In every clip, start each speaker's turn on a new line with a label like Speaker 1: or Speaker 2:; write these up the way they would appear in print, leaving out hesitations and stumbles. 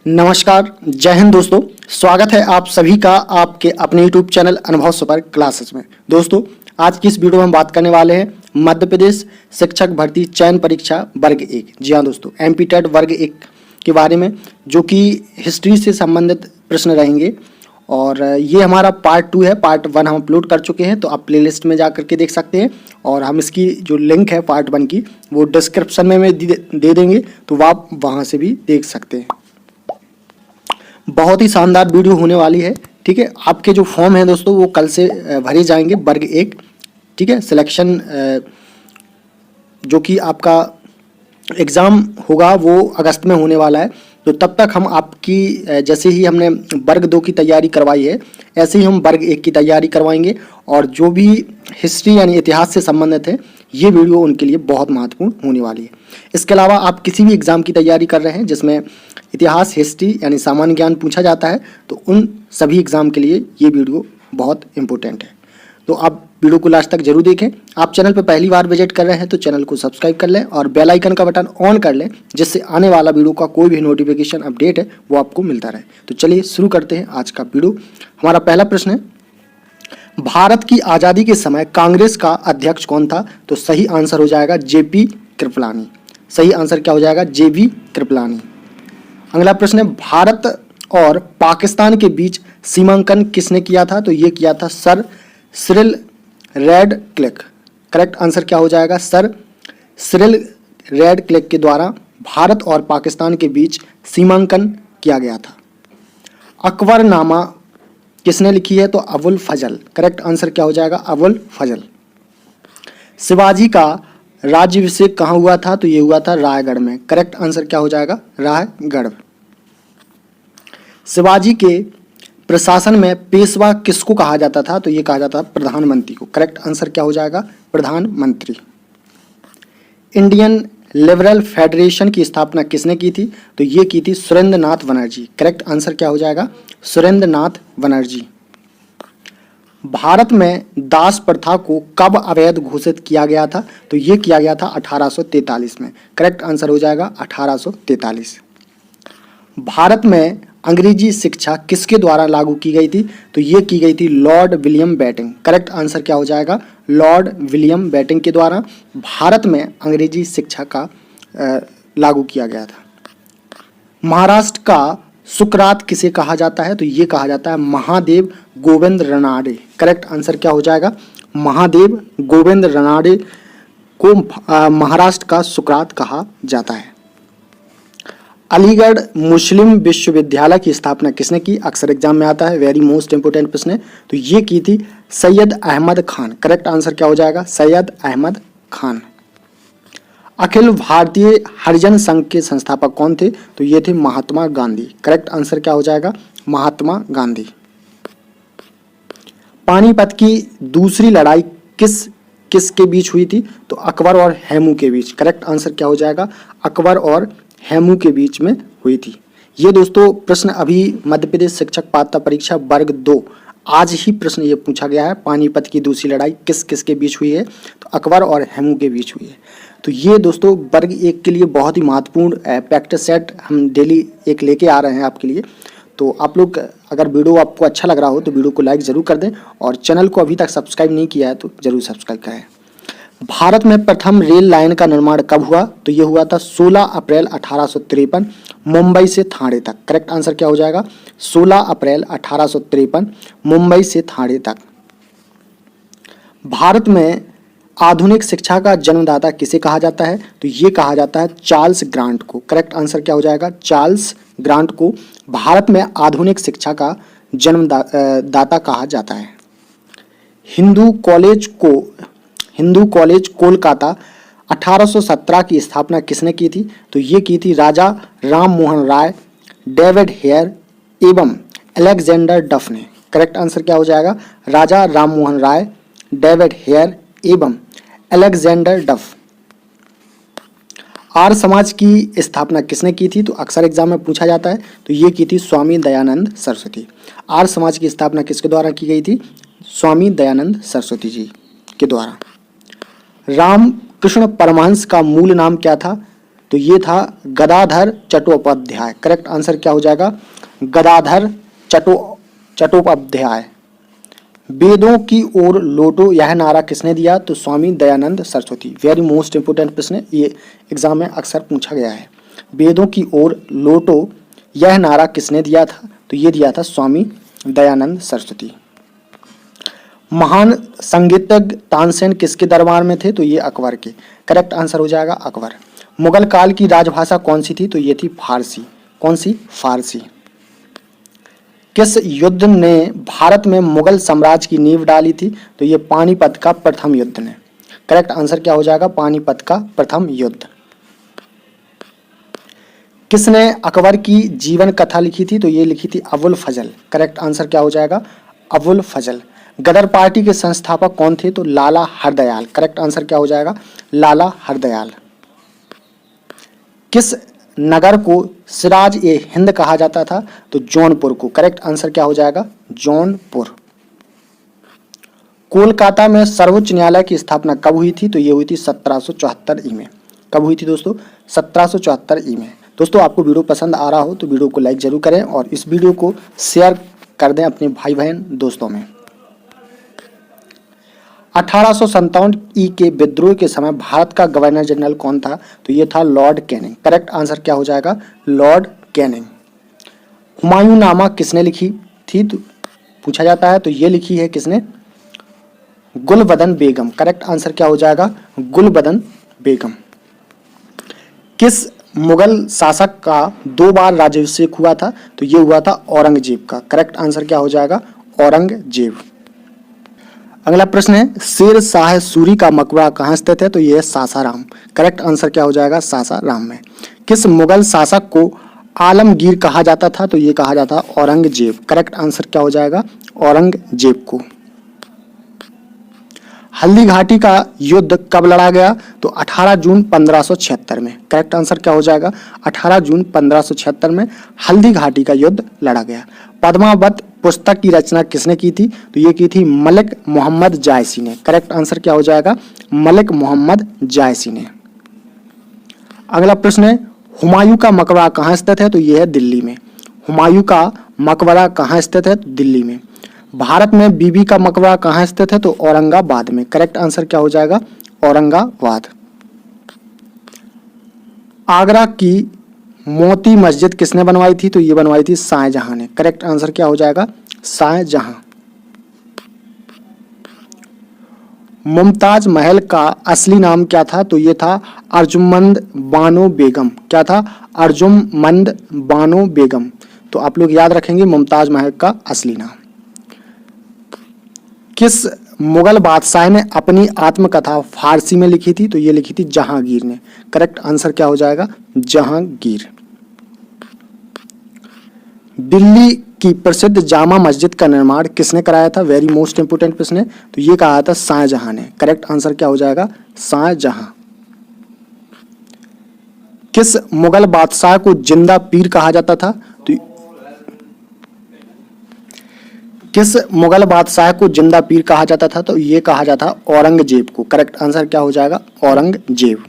Speaker 1: नमस्कार, जय हिंद दोस्तों। स्वागत है आप सभी का आपके अपने यूट्यूब चैनल अनुभव सुपर क्लासेस में। दोस्तों, आज की इस वीडियो में हम बात करने वाले हैं मध्य प्रदेश शिक्षक भर्ती चयन परीक्षा वर्ग 1। जी हाँ दोस्तों, एमपी टेट वर्ग 1 के बारे में, जो कि हिस्ट्री से संबंधित प्रश्न रहेंगे। और ये हमारा पार्ट 2 है। पार्ट 1 हम अपलोड कर चुके हैं, तो आप प्लेलिस्ट में जा करके देख सकते हैं। और हम इसकी जो लिंक है पार्ट 1 की, वो डिस्क्रिप्शन में दे देंगे, तो आप वहाँ से भी देख सकते हैं। बहुत ही शानदार वीडियो होने वाली है। ठीक है, आपके जो फॉर्म है दोस्तों, वो कल से भरे जाएंगे वर्ग 1। ठीक है, सिलेक्शन जो कि आपका एग्ज़ाम होगा वो अगस्त में होने वाला है। तो तब तक हम आपकी जैसे ही हमने वर्ग 2 की तैयारी करवाई है, ऐसे ही हम वर्ग 1 की तैयारी करवाएंगे। और जो भी हिस्ट्री यानी इतिहास से संबंधित है, ये वीडियो उनके लिए बहुत महत्वपूर्ण होने वाली है। इसके अलावा आप किसी भी एग्ज़ाम की तैयारी कर रहे हैं जिसमें इतिहास, हिस्ट्री यानी सामान्य ज्ञान पूछा जाता है, तो उन सभी एग्ज़ाम के लिए ये वीडियो बहुत इंपॉर्टेंट है। तो आप वीडियो को लास्ट तक जरूर देखें। आप चैनल पर पहली बार विजिट कर रहे हैं तो चैनल को सब्सक्राइब कर लें और बेल आइकन का बटन ऑन कर लें, जिससे आने वाला वीडियो का कोई भी नोटिफिकेशन अपडेट है वो आपको मिलता रहे। तो चलिए शुरू करते हैं आज का वीडियो। हमारा पहला प्रश्न है, भारत की आज़ादी के समय कांग्रेस का अध्यक्ष कौन था? तो सही आंसर हो जाएगा जेपी कृपलानी। सही आंसर क्या हो जाएगा? जेबी कृपलानी। अगला प्रश्न है, भारत और पाकिस्तान के बीच सीमांकन किसने किया था? तो ये किया था sir Cyril Radcliffe. Correct answer क्या हो जाएगा? सर सिरिल रैडक्लिफ के द्वारा भारत और पाकिस्तान के बीच सीमांकन किया गया था। अकबरनामा किसने लिखी है? तो अबुल फजल। करेक्ट आंसर क्या हो जाएगा? अबुल फजल। शिवाजी का राज्याभिषेक कहाँ हुआ था? तो ये हुआ था रायगढ़ में। करेक्ट आंसर क्या हो जाएगा? रायगढ़। शिवाजी के प्रशासन में पेशवा किसको कहा जाता था? तो ये कहा जाता था प्रधानमंत्री को। करेक्ट आंसर क्या हो जाएगा? प्रधानमंत्री। इंडियन लिबरल फेडरेशन की स्थापना किसने की थी? तो ये की थी सुरेंद्रनाथ बनर्जी। करेक्ट आंसर क्या हो जाएगा? सुरेंद्रनाथ बनर्जी। भारत में दास प्रथा को कब अवैध घोषित किया गया था? तो ये किया गया था 1843 में। करेक्ट आंसर हो जाएगा 1843। भारत में अंग्रेजी शिक्षा किसके द्वारा लागू की गई थी? तो ये की गई थी Lord William Bentinck. Correct answer क्या हो जाएगा? लॉर्ड विलियम बेंटिंक के द्वारा भारत में अंग्रेजी शिक्षा का लागू किया गया था। महाराष्ट्र का सुकरात किसे कहा जाता है? तो ये कहा जाता है महादेव गोविंद रनाडे। करेक्ट आंसर क्या हो जाएगा? महादेव गोविंद रनाडे को महाराष्ट्र का सुकरात कहा जाता है। अलीगढ़ मुस्लिम विश्वविद्यालय की स्थापना किसने की? अक्सर एग्जाम में आता है, वेरी मोस्ट इंपोर्टेंट प्रश्न है। तो ये की थी सैयद अहमद खान। करेक्ट आंसर क्या हो जाएगा? सैयद अहमद खान। अखिल भारतीय हरिजन संघ के संस्थापक कौन थे? तो ये थे महात्मा गांधी। करेक्ट आंसर क्या हो जाएगा? महात्मा गांधी। पानीपत की दूसरी लड़ाई किसके बीच हुई थी? तो अकबर और हेमू के बीच। करेक्ट आंसर क्या हो जाएगा? अकबर और हेमू के बीच में हुई थी। ये दोस्तों प्रश्न अभी मध्य प्रदेश शिक्षक पात्रता परीक्षा वर्ग 2 आज ही प्रश्न ये पूछा गया है। पानीपत की दूसरी लड़ाई किस के बीच हुई है? तो अकबर और हेमू के बीच हुई है। तो ये दोस्तों वर्ग 1 के लिए बहुत ही महत्वपूर्ण प्रैक्टिस सेट हम डेली एक लेके आ रहे हैं आपके लिए। तो आप लोग अगर वीडियो आपको अच्छा लग रहा हो तो वीडियो को लाइक ज़रूर कर दें, और चैनल को अभी तक सब्सक्राइब नहीं किया है तो ज़रूर सब्सक्राइब करें। भारत में प्रथम रेल लाइन का निर्माण कब हुआ? तो ये हुआ था 16 अप्रैल 1853 मुंबई से थाने तक। करेक्ट आंसर क्या हो जाएगा? 16 अप्रैल 1853 मुंबई से थाने तक। भारत में आधुनिक शिक्षा का जन्मदाता किसे कहा जाता है? तो ये कहा जाता है चार्ल्स ग्रांट को। करेक्ट आंसर क्या हो जाएगा? चार्ल्स ग्रांट को भारत में आधुनिक शिक्षा का जन्मदाता कहा जाता है। हिंदू कॉलेज कोलकाता 1817 की स्थापना किसने की थी? तो ये की थी राजा राम मोहन राय, डेविड हेयर एवं अलेक्जेंडर डफ ने। करेक्ट आंसर क्या हो जाएगा? राजा राम मोहन राय, डेविड हेयर एवं अलेक्जेंडर डफ। आर्य समाज की स्थापना किसने की थी? तो अक्सर एग्जाम में पूछा जाता है। तो ये की थी स्वामी दयानंद सरस्वती। आर्य समाज की स्थापना किसके द्वारा की गई थी? स्वामी दयानंद सरस्वती जी के द्वारा। रामकृष्ण परमहंस का मूल नाम क्या था? तो ये था गदाधर चट्टोपाध्याय। करेक्ट आंसर क्या हो जाएगा? गदाधर चट्टोपाध्याय। वेदों की ओर लौटो यह नारा किसने दिया? तो Swami Dayanand Saraswati. Very most important प्रश्न है, ये एग्जाम में अक्सर पूछा गया है। वेदों की ओर लौटो यह नारा किसने दिया था? तो ये दिया था स्वामी दयानंद सरस्वती। महान संगीतज्ञ तानसेन किसके दरबार में थे? तो ये अकबर के। करेक्ट आंसर हो जाएगा अकबर। मुगल काल की राजभाषा कौन सी थी? तो ये थी फारसी। कौन सी? फारसी। किस युद्ध ने भारत में मुगल साम्राज्य की नींव डाली थी? तो ये पानीपत का प्रथम युद्ध ने। करेक्ट आंसर क्या हो जाएगा? पानीपत का प्रथम युद्ध। किसने अकबर की जीवन कथा लिखी थी? तो ये लिखी थी अबुल फजल। करेक्ट आंसर क्या हो जाएगा? अबुल फजल। गदर पार्टी के संस्थापक कौन थे? तो लाला हरदयाल। करेक्ट आंसर क्या हो जाएगा? लाला हरदयाल। किस नगर को सिराज ए हिंद कहा जाता था? तो जौनपुर को। करेक्ट आंसर क्या हो जाएगा? जौनपुर। कोलकाता में सर्वोच्च न्यायालय की स्थापना कब हुई थी? तो ये हुई थी 1774 ई में। कब हुई थी दोस्तों? 1774 ई में। दोस्तों आपको वीडियो पसंद आ रहा हो तो वीडियो को लाइक जरूर करें और इस वीडियो को शेयर कर दें अपने भाई बहन दोस्तों में। 1857 ई के विद्रोह के समय भारत का गवर्नर जनरल कौन था? तो ये था लॉर्ड कैनिंग। करेक्ट आंसर क्या हो जाएगा? Lord Canning. हुमायूं नामा किसने लिखी थी? तो पूछा जाता है, तो ये लिखी है किसने? गुलबदन बेगम। करेक्ट आंसर क्या हो जाएगा? गुलबदन बेगम। किस मुगल शासक का 2 बार राज्याभिषेक हुआ था? तो ये हुआ था औरंगजेब का। करेक्ट आंसर क्या हो जाएगा? औरंगजेब। अगला प्रश्न है, शेर शाह सूरी का मकबरा कहाँ स्थित है? तो यह है सासाराम। करेक्ट आंसर क्या हो जाएगा? सासाराम में। किस मुगल शासक को आलमगीर कहा जाता था? तो ये कहा जाता औरंगजेब। करेक्ट आंसर क्या हो जाएगा? औरंगजेब को। हल्दी घाटी का युद्ध कब लड़ा गया? तो 18 जून 1576 में। करेक्ट आंसर क्या हो जाएगा? 18 जून 1576 में हल्दी घाटी का युद्ध लड़ा गया। पद्मावत पुस्तक की रचना किसने की थी? तो ये की थी मलिक मोहम्मद जायसी ने। करेक्ट आंसर क्या हो जाएगा? मलिक मोहम्मद जायसी ने। अगला प्रश्न है, हुमायूं का मकबरा कहाँ स्थित है? तो ये है दिल्ली में। हुमायूं का मकबरा कहाँ स्थित है? दिल्ली में। भारत में बीबी का मकबरा कहाँ स्थित है? तो औरंगाबाद में। करेक्ट आंसर क्या हो जाएगा? औरंगाबाद। आगरा की मोती मस्जिद किसने बनवाई थी? तो ये बनवाई थी शाहजहां ने। करेक्ट आंसर क्या हो जाएगा? शाहजहां। मुमताज महल का असली नाम क्या था? तो ये था अर्जुमंद बानो बेगम। क्या था? अर्जुमंद बानो बेगम। तो आप लोग याद रखेंगे मुमताज महल का असली नाम। किस मुगल बादशाह ने अपनी आत्मकथा फारसी में लिखी थी? तो ये लिखी थी जहांगीर ने। करेक्ट आंसर क्या हो जाएगा? जहांगीर। दिल्ली की प्रसिद्ध जामा मस्जिद का निर्माण किसने कराया था? वेरी मोस्ट इंपोर्टेंट प्रश्न है, तो ये कहा था शाहजहां ने। करेक्ट आंसर क्या हो जाएगा? शाहजहां। किस मुगल बादशाह को जिंदा पीर कहा जाता था? तो किस मुगल बादशाह को जिंदा पीर कहा जाता था? तो ये कहा जाता औरंगजेब को। करेक्ट आंसर क्या हो जाएगा? औरंगजेब।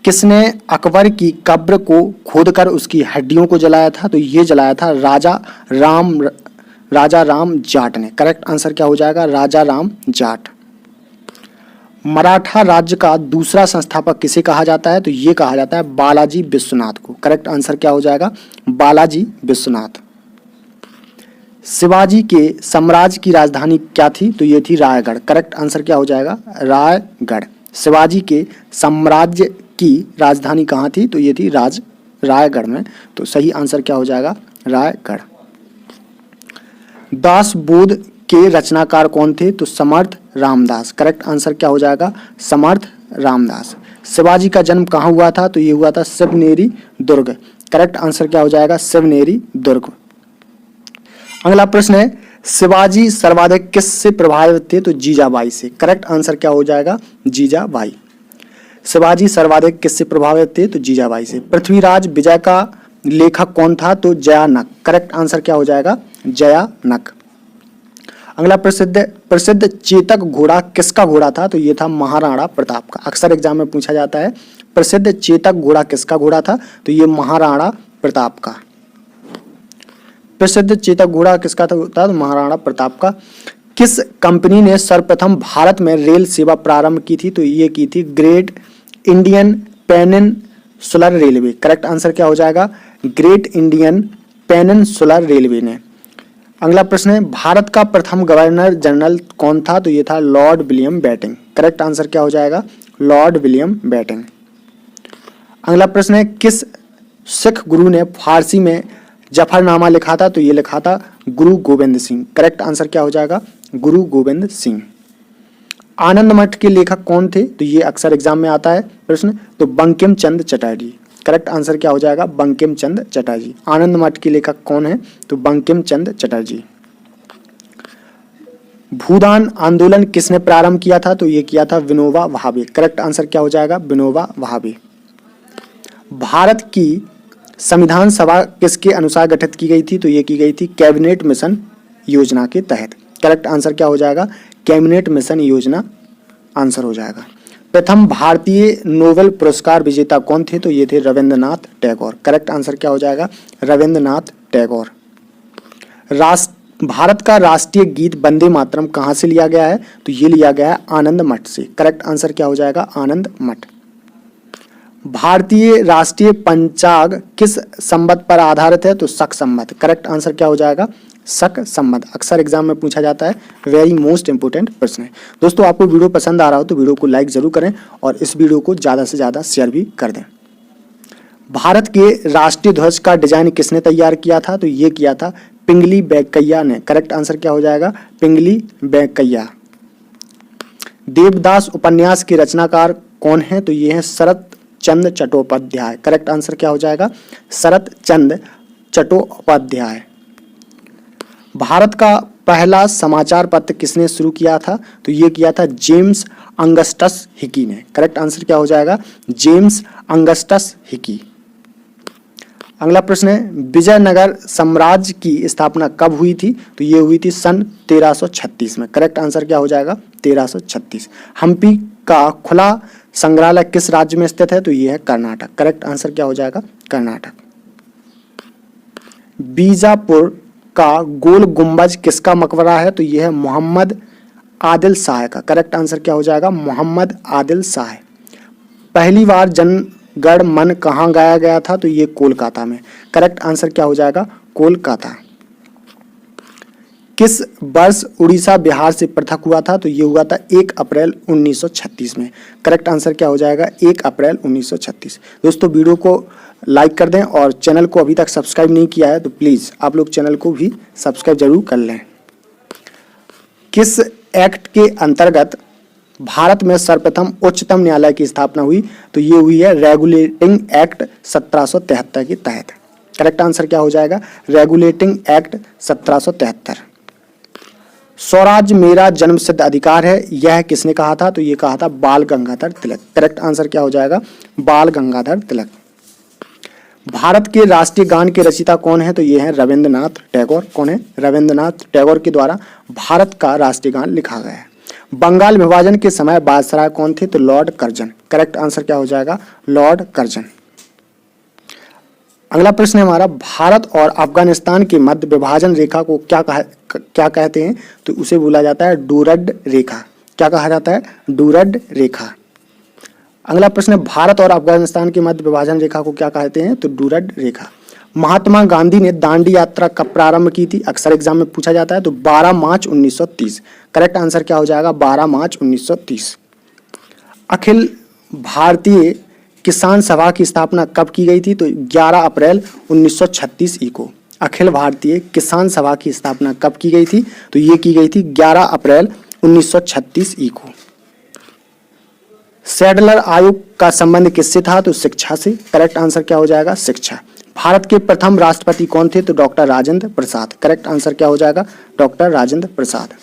Speaker 1: किसने अकबर की कब्र को खोदकर उसकी हड्डियों को जलाया था? तो ये जलाया था राजा राम जाट ने। करेक्ट आंसर क्या हो जाएगा? राजा राम जाट। मराठा राज्य का दूसरा संस्थापक किसे कहा जाता है? तो ये कहा जाता है बालाजी विश्वनाथ को। करेक्ट आंसर क्या हो जाएगा? बालाजी विश्वनाथ। शिवाजी के साम्राज्य की राजधानी क्या थी? तो ये थी रायगढ़। करेक्ट आंसर क्या हो जाएगा? रायगढ़। शिवाजी के साम्राज्य की राजधानी कहाँ थी? तो ये थी रायगढ़ में। तो सही आंसर क्या हो जाएगा? रायगढ़। दास बोध के रचनाकार कौन थे? तो समर्थ रामदास। करेक्ट आंसर क्या हो जाएगा? समर्थ रामदास। शिवाजी का जन्म कहाँ हुआ था? तो ये हुआ था शिवनेरी दुर्ग। करेक्ट आंसर क्या हो जाएगा? शिवनेरी दुर्ग। अगला प्रश्न है, शिवाजी सर्वाधिक किससे प्रभावित थे? तो जीजाबाई से। करेक्ट आंसर क्या हो जाएगा? जीजाबाई। शिवाजी सर्वाधिक किससे प्रभावित थे? तो जीजाबाई से। पृथ्वीराज विजय का लेखक कौन था? तो जयानक। करेक्ट आंसर क्या हो जाएगा? जयानक। अगला प्रसिद्ध चेतक घोड़ा किसका घोड़ा था? तो ये था महाराणा प्रताप का। अक्सर एग्जाम में पूछा जाता है प्रसिद्ध चेतक घोड़ा किसका घोड़ा था? तो ये महाराणा प्रताप का। प्रसिद्ध चेतक घोड़ा किसका था? तो महाराणा प्रताप का। किस कंपनी ने सर्वप्रथम भारत में रेल सेवा प्रारंभ की थी? तो ये की थी great Indian peninsular railway. Correct answer क्या हो जाएगा? ग्रेट इंडियन पेनिनसुलर रेलवे ने। अगला प्रश्न है, भारत का प्रथम गवर्नर जनरल कौन था? तो ये था Lord William Bentinck. Correct answer क्या हो जाएगा? Lord William Bentinck. अगला प्रश्न है, किस सिख गुरु ने फारसी में जफरनामा लिखा था? तो ये लिखा था गुरु गोविंद सिंह। करेक्ट आंसर क्या हो जाएगा? गुरु गोविंद सिंह। आनंद मठ के लेखक कौन थे? तो ये अक्सर एग्जाम में आता है प्रश्न, तो बंकिम चंद्र चटर्जी। करेक्ट आंसर क्या हो जाएगा? बंकिम चंद्र चटर्जी। आनंद मठ के लेखक कौन है? तो बंकिम चंद्र चटर्जी। भूदान आंदोलन किसने प्रारंभ किया था? तो ये किया था विनोबा भावे। करेक्ट आंसर क्या हो जाएगा? विनोबा भावे। भारत की संविधान सभा किसके अनुसार गठित की गई थी? तो ये की गई थी कैबिनेट मिशन योजना के तहत। करेक्ट आंसर क्या हो जाएगा? कैबिनेट मिशन योजना आंसर हो जाएगा। प्रथम भारतीय नोबेल पुरस्कार विजेता कौन थे? तो ये थे रविंद्रनाथ टैगोर। करेक्ट आंसर क्या हो जाएगा? रविंद्रनाथ टैगोर। भारत का राष्ट्रीय गीत वंदे मातरम कहाँ से लिया गया है? तो ये लिया गया है आनंद मठ से। करेक्ट आंसर क्या हो जाएगा? आनंद मठ। भारतीय राष्ट्रीय पंचांग किस संवत पर आधारित है? तो शक संवत। करेक्ट आंसर क्या हो जाएगा? शक संवत। अक्सर एग्जाम में पूछा जाता है, वेरी मोस्ट इंपोर्टेंट प्रश्न है। दोस्तों आपको वीडियो पसंद आ रहा हो तो वीडियो को लाइक जरूर करें और इस वीडियो को ज़्यादा से ज़्यादा शेयर भी कर दें। भारत के राष्ट्रीय ध्वज का डिजाइन किसने तैयार किया था? तो ये किया था पिंगली वेंकैया ने। करेक्ट आंसर क्या हो जाएगा? पिंगली वेंकैया। देवदास उपन्यास के रचनाकार कौन है? तो ये है शरत चंद्र चट्टोपाध्याय। करेक्ट आंसर क्या हो जाएगा? शरत चंद्र चट्टोपाध्याय। भारत का पहला समाचार पत्र किसने शुरू किया था? तो ये किया था जेम्स अगस्टस हिकी ने। करेक्ट आंसर क्या हो जाएगा? James Augustus Hicky. अगला प्रश्न है, विजयनगर साम्राज्य की स्थापना कब हुई थी? तो ये हुई थी सन 1336 में। करेक्ट आंसर क्या हो जाएगा? 1336। हम्पी का खुला संग्रहालय किस राज्य में स्थित है? तो ये है कर्नाटक। करेक्ट आंसर क्या हो जाएगा? कर्नाटक। बीजापुर का गोल गुंबज किसका मकबरा है? तो यह है मोहम्मद आदिल शाह का। करेक्ट आंसर क्या हो जाएगा? मोहम्मद आदिल शाह। पहली बार जन गण मन कहाँ गाया गया था? तो ये कोलकाता में। करेक्ट आंसर क्या हो जाएगा? कोलकाता। किस वर्ष उड़ीसा बिहार से पृथक हुआ था? तो ये हुआ था 1 अप्रैल 1936 में। करेक्ट आंसर क्या हो जाएगा? 1 अप्रैल 1936। दोस्तों वीडियो को लाइक कर दें और चैनल को अभी तक सब्सक्राइब नहीं किया है तो प्लीज़ आप लोग चैनल को भी सब्सक्राइब जरूर कर लें। किस एक्ट के अंतर्गत भारत में सर्वप्रथम उच्चतम न्यायालय की स्थापना हुई? तो ये हुई है रेगुलेटिंग एक्ट 1773 के तहत। करेक्ट आंसर क्या हो जाएगा? Regulating act 1773। स्वराज मेरा जन्मसिद्ध अधिकार है, यह किसने कहा था? तो ये कहा था बाल गंगाधर तिलक। करेक्ट आंसर क्या हो जाएगा? बाल गंगाधर तिलक। भारत के राष्ट्रीय गान के रचयिता कौन है? तो ये है रविंद्रनाथ टैगोर। कौन है? रविंद्रनाथ टैगोर के द्वारा भारत का राष्ट्रीय गान लिखा गया है। बंगाल विभाजन के समय बादशाह कौन थे? तो लॉर्ड कर्जन। करेक्ट आंसर क्या हो जाएगा? Lord Curzon. अगला प्रश्न है हमारा, भारत और अफगानिस्तान के मध्य विभाजन रेखा को क्या कहते हैं? तो उसे बोला जाता है डूरड रेखा। क्या कहा जाता है? डूरड रेखा। अगला प्रश्न है, भारत और अफगानिस्तान के मध्य विभाजन रेखा को क्या कहते हैं? तो डूरड रेखा। महात्मा गांधी ने दांडी यात्रा कब प्रारंभ की थी? अक्सर एग्जाम में पूछा जाता है। तो 12 मार्च 1930। करेक्ट आंसर क्या हो जाएगा? 12 मार्च 1930। अखिल भारतीय किसान सभा की स्थापना कब की गई थी? तो 11 अप्रैल 1936 ई को। अखिल भारतीय किसान सभा की स्थापना कब की गई थी? तो ये की गई थी 11 अप्रैल 1936 ई को। सैडलर आयोग का संबंध किससे था? तो शिक्षा से। करेक्ट आंसर क्या हो जाएगा? शिक्षा। भारत के प्रथम राष्ट्रपति कौन थे? तो doctor Rajendra Prasad. Correct answer क्या हो जाएगा? Doctor Rajendra Prasad.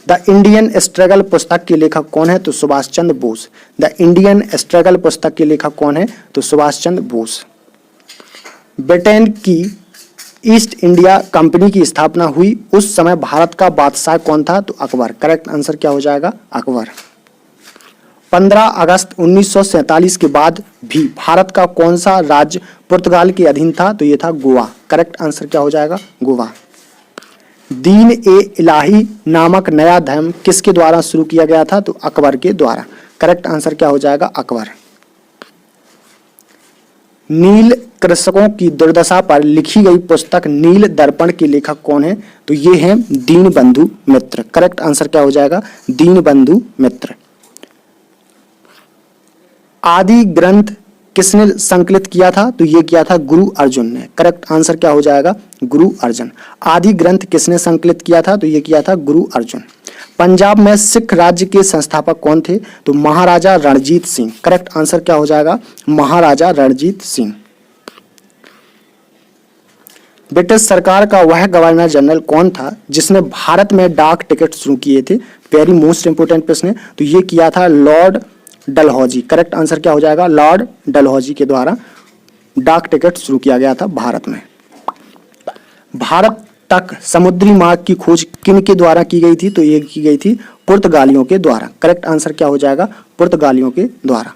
Speaker 1: The Indian struggle पुस्तक के लेखक कौन है? तो Subhash Chandra Bose. The Indian struggle पुस्तक के लेखक कौन है? तो सुभाष चंद्र बोस। ब्रिटेन की ईस्ट इंडिया कंपनी की स्थापना हुई उस समय भारत का बादशाह कौन था? तो अकबर। करेक्ट आंसर क्या हो जाएगा? अकबर। 15 अगस्त 1947 के बाद भी भारत का कौन सा राज्य पुर्तगाल के अधीन था? तो ये था गोवा। करेक्ट आंसर क्या हो जाएगा? गोवा। दीन ए इलाही नामक नया धर्म किसके द्वारा शुरू किया गया था? तो अकबर के द्वारा। करेक्ट आंसर क्या हो जाएगा? अकबर। नील कृषकों की दुर्दशा पर लिखी गई पुस्तक नील दर्पण के लेखक कौन है? तो ये हैं दीनबंधु मित्र। करेक्ट आंसर क्या हो जाएगा? दीनबंधु मित्र। आदि ग्रंथ किसने संकलित किया था? तो ये किया था गुरु अर्जुन ने। करेक्ट आंसर क्या हो जाएगा? गुरु अर्जुन। आदि ग्रंथ किसने संकलित किया था? तो ये किया था गुरु अर्जुन। पंजाब में सिख राज्य के संस्थापक कौन थे? तो महाराजा रणजीत सिंह। करेक्ट आंसर क्या हो जाएगा? महाराजा रणजीत सिंह। ब्रिटिश सरकार का वह गवर्नर जनरल कौन था जिसने भारत में डाक टिकट शुरू किए थे? वेरी मोस्ट इंपोर्टेंट प्रश्न है। तो ये किया था लॉर्ड डलहौजी। करेक्ट आंसर क्या हो जाएगा? लॉर्ड डलहौजी के द्वारा डाक टिकट शुरू किया गया था भारत में। भारत तक समुद्री मार्ग की खोज किन के द्वारा की गई थी? तो ये की गई थी पुर्तगालियों के द्वारा। करेक्ट आंसर क्या हो जाएगा? पुर्तगालियों के द्वारा।